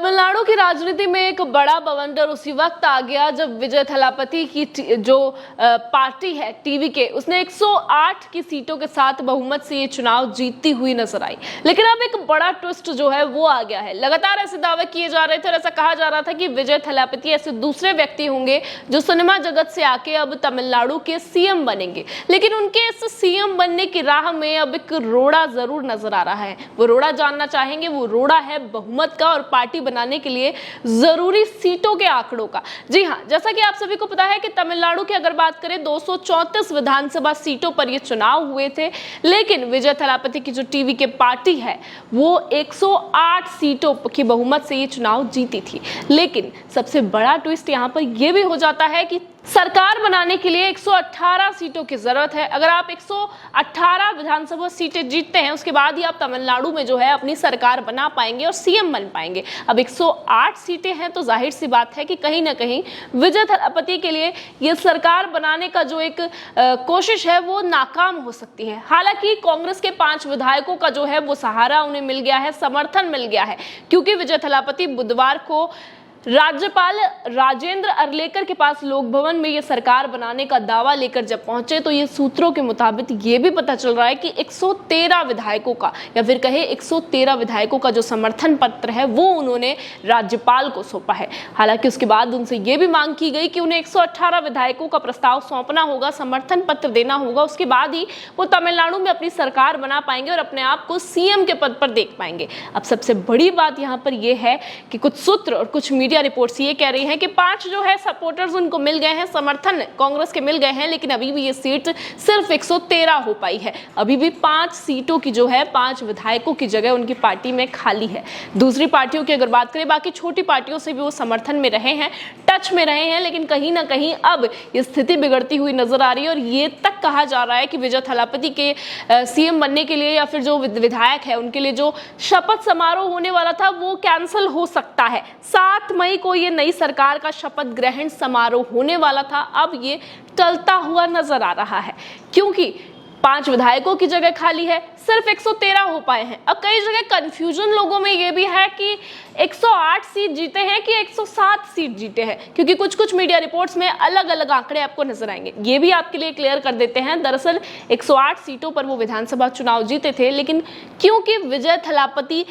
तमिलनाडु की राजनीति में एक बड़ा बवंडर उसी वक्त आ गया जब विजय थलापति की जो पार्टी है टीवीके, उसने 108 की सीटों के साथ बहुमत से ये चुनाव जीतती हुई नजर आई। लेकिन अब एक बड़ा ट्विस्ट जो है वो आ गया है। लगातार ऐसे दावे किए जा रहे थे और ऐसा कहा जा रहा था कि विजय थलापति ऐसे दूसरे व्यक्ति होंगे जो सिनेमा जगत से आके अब तमिलनाडु के सीएम बनेंगे। लेकिन उनके इस सीएम बनने की राह में अब एक रोड़ा जरूर नजर आ रहा है। वो रोड़ा जानना चाहेंगे। वो रोड़ा है बहुमत का और पार्टी बनाने के लिए जरूरी सीटों के आंकड़ों का। जी हां, जैसा कि आप सभी को पता है कि तमिलनाडु की अगर बात करें 234 विधानसभा सीटों पर ये चुनाव हुए थे, लेकिन विजय थलापति की जो टीवीके पार्टी है वो 108 सीटों की बहुमत से ये चुनाव जीती थी। लेकिन सबसे बड़ा ट्विस्ट यहां पर यह भी हो जाता है कि सरकार बनाने के लिए 118 सीटों की जरूरत है। अगर आप 118 विधानसभा सीटें जीतते हैं उसके बाद ही आप तमिलनाडु में जो है अपनी सरकार बना पाएंगे और सीएम बन पाएंगे। अब 108 सीटें हैं तो जाहिर सी बात है कि कहीं ना कहीं विजय थलापति के लिए ये सरकार बनाने का जो एक कोशिश है वो नाकाम हो सकती है। हालांकि कांग्रेस के 5 विधायकों का जो है वो सहारा उन्हें मिल गया है, समर्थन मिल गया है, क्योंकि विजय थलापति बुधवार को राज्यपाल राजेंद्र अर्लेकर के पास लोक भवन में ये सरकार बनाने का दावा लेकर जब पहुंचे तो ये सूत्रों के मुताबिक ये भी पता चल रहा है कि 113 विधायकों का या फिर कहे 113 विधायकों का जो समर्थन पत्र है वो उन्होंने राज्यपाल को सौंपा है। हालांकि उसके बाद उनसे ये भी मांग की गई कि उन्हें 118 विधायकों का प्रस्ताव सौंपना होगा, समर्थन पत्र देना होगा, उसके बाद ही वो तमिलनाडु में अपनी सरकार बना पाएंगे और अपने आप को सीएम के पद पर देख पाएंगे। अब सबसे बड़ी बात यहाँ पर यह है कि कुछ सूत्र और कुछ मीडिया रिपोर्ट्स ये कह रही हैं कि 5 जो है सपोर्टर्स उनको मिल गए हैं, समर्थन कांग्रेस के मिल गए हैं, लेकिन अभी भी ये सीट सिर्फ 113 हो पाई है। अभी भी 5 सीटों की जो है 5 विधायकों की जगह उनकी पार्टी में खाली है। दूसरी पार्टियों की अगर बात करें, बाकी छोटी पार्टियों से भी वो समर्थन में रहे हैं, टच में रहे हैं, लेकिन कहीं ना कहीं अब ये स्थिति बिगड़ती हुई नजर आ रही है और ये तक कहा जा रहा है कि विजय थलापति के सीएम बनने के लिए या फिर जो विधायक है उनके लिए जो शपथ समारोह होने वाला था वो कैंसिल हो सकता है। 7 मई को ये नई सरकार का शपथ ग्रहण समारोह होने वाला था, अब ये टलता हुआ नजर आ रहा है क्योंकि 5 विधायकों की जगह खाली है, सिर्फ 113 हो पाए हैं। अब कई जगह कंफ्यूजन लोगों में ये भी है कि 108 सीट जीते हैं कि 107 सीट जीते हैं, क्योंकि कुछ मीडिया रिपोर्ट्स में अलग अलग आंकड़े आपको नजर आएंगे। ये भी आपके लिए क्लियर कर देते हैं। दरअसल 108 सीटों पर वो विधानसभा चुनाव जीते थे, लेकिन क्योंकि विजय थलापति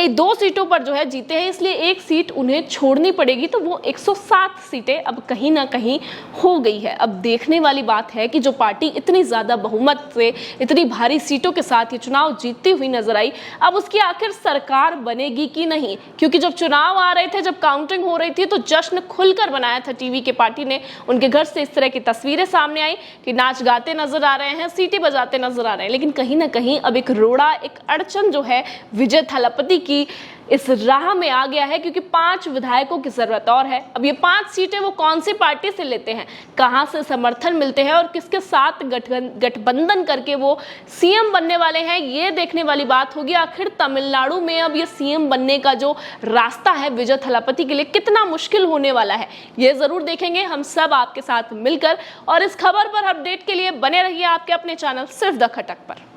2 सीटों पर जो है जीते हैं इसलिए 1 सीट उन्हें छोड़नी पड़ेगी, तो वो 107 सीटें अब कहीं ना कहीं हो गई है। अब देखने वाली बात है कि जो पार्टी इतनी ज्यादा बहुमत से इतनी भारी सीटों के साथ ये चुनाव जीतती हुई नजर आई, अब उसकी आखिर सरकार बनेगी कि नहीं। क्योंकि जब चुनाव आ रहे थे, जब काउंटिंग हो रही थी तो जश्न खुलकर बनाया था टीवीके पार्टी ने। उनके घर से इस तरह की तस्वीरें सामने आई कि नाच गाते नजर आ रहे हैं, सीटी बजाते नजर आ रहे हैं, लेकिन कहीं ना कहीं अब एक रोड़ा, एक अड़चन जो है विजय थलापति की इस राह में आ गया है, क्योंकि 5 विधायकों की जरूरत और है। अब ये 5 सीटें वो कौन सी पार्टी से लेते हैं, कहां से समर्थन मिलते हैं और किसके साथ गठबंधन करके वो सीएम बनने वाले हैं, ये देखने वाली बात होगी। आखिर तमिलनाडु में अब ये सीएम बनने का जो रास्ता है विजय थलापति के लिए कितना मुश्किल होने वाला है, ये जरूर देखेंगे हम सब आपके साथ मिलकर। और इस खबर पर अपडेट के लिए बने रहिए आपके अपने चैनल सिर्फ द खटक पर।